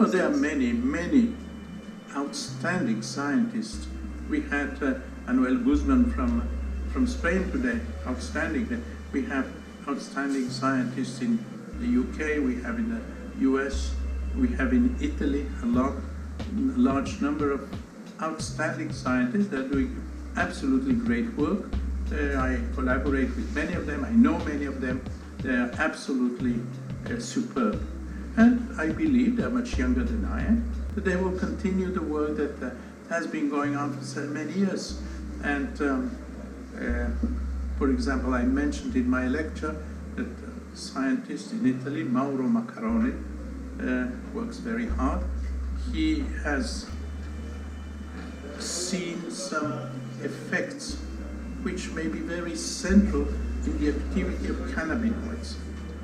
Well, there are many outstanding scientists. We had Manuel Guzman from Spain today, outstanding. We have outstanding scientists in the UK, we have in the US, we have in Italy a large number of outstanding scientists that are doing absolutely great work. I collaborate with many of them, I know many of them, they are absolutely superb. And I believe, they're much younger than I am, that they will continue the work that has been going on for so many years. And for example, I mentioned in my lecture that a scientist in Italy, Mauro Maccarone, works very hard. He has seen some effects which may be very central in the activity of cannabinoids.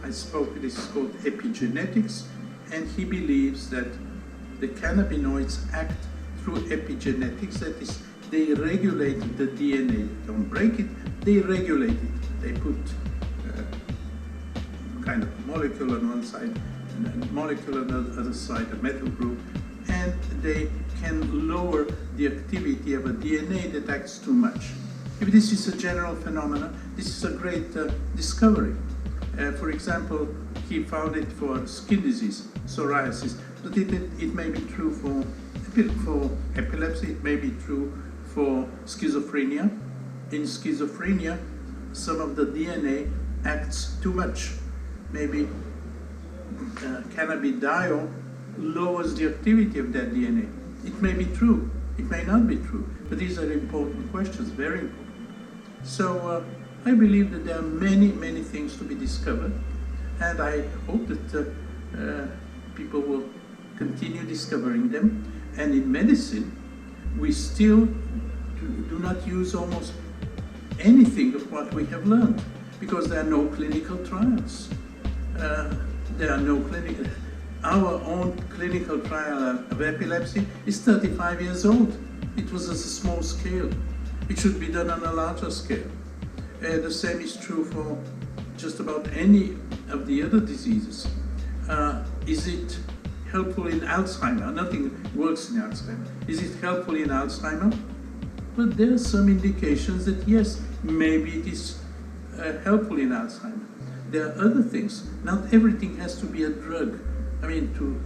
I spoke, this is called epigenetics, and he believes that the cannabinoids act through epigenetics, that is, they regulate the DNA. They don't break it, they regulate it. They put kind of a molecule on one side and a molecule on the other side, a metal group, and they can lower the activity of a DNA that acts too much. If this is a general phenomenon, this is a great discovery. For example, he found it for skin disease, psoriasis, but it may be true for epilepsy, it may be true for schizophrenia. In schizophrenia, some of the DNA acts too much. Maybe cannabidiol lowers the activity of that DNA. It may be true, it may not be true, but these are important questions, very important. So I believe that there are many things to be discovered, and I hope that people will continue discovering them. And in medicine, we still do not use almost anything of what we have learned, because there are no clinical trials. There are no clinical. Our own clinical trial of epilepsy is 35 years old. It was at a small scale. It should be done on a larger scale. The same is true for just about any of the other diseases. Is it helpful in Alzheimer? Nothing works in Alzheimer. Is it helpful in Alzheimer? But there are some indications that yes, maybe it is helpful in Alzheimer. There are other things. Not everything has to be a drug. I mean, to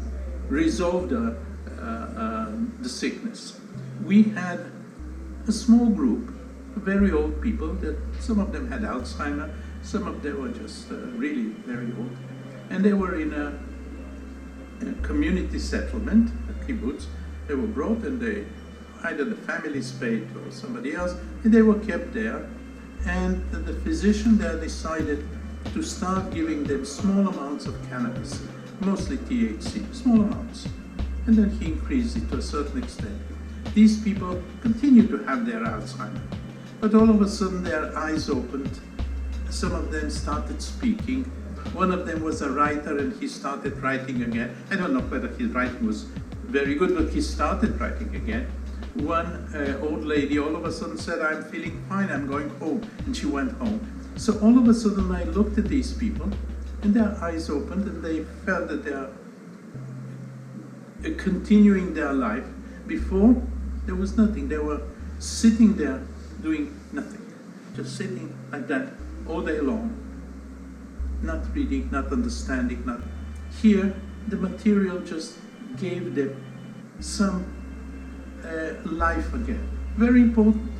resolve the sickness. We had a small group of very old people, that some of them had Alzheimer, some of them were just really very old. And they were in a community settlement, a kibbutz. They were brought, and either the families paid or somebody else, and they were kept there. And the physician there decided to start giving them small amounts of cannabis, mostly THC, small amounts. And then he increased it to a certain extent. These people continue to have their Alzheimer, but all of a sudden their eyes opened. Some of them started speaking. One of them was a writer, and he started writing again. I don't know whether his writing was very good, but he started writing again. One old lady all of a sudden said, "I'm feeling fine, I'm going home," and she went home. So all of a sudden I looked at these people, and their eyes opened, and they felt that they are continuing their life. Before, there was nothing. They were sitting there doing nothing, just sitting like that all day long, not reading, not understanding, not. Here, the material just gave them some life again. Very important.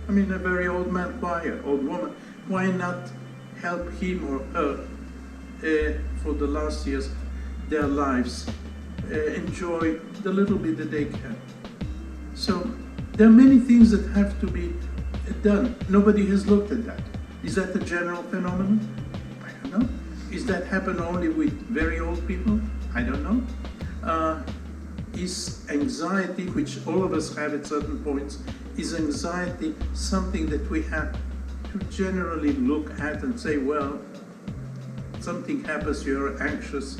I mean, a very old man, old woman, why not help him or her for the last years their lives, enjoy the little bit that they can. So there are many things that have to be done. Nobody has looked at that. Is that a general phenomenon? I don't know. Is that happen only with very old people? I don't know. Is anxiety, which all of us have at certain points, is anxiety something that we have to generally look at and say, well, something happens, you're anxious,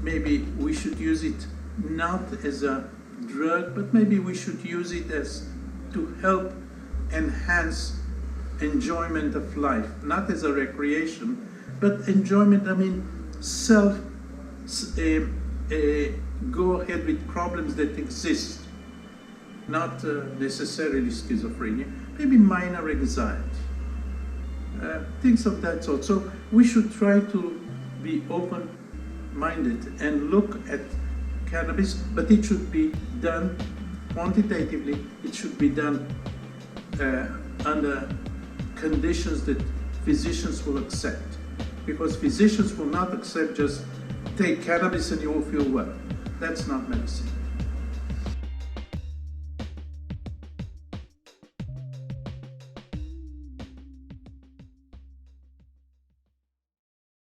maybe we should use it not as a drug, but maybe we should use it as to help enhance enjoyment of life, not as a recreation, but enjoyment, I mean, go ahead with problems that exist, not necessarily schizophrenia, maybe minor anxiety, things of that sort. So we should try to be open-minded and look at cannabis, but it should be done quantitatively. It should be done under conditions that physicians will accept, because physicians will not accept just take cannabis and you will feel well. That's not medicine.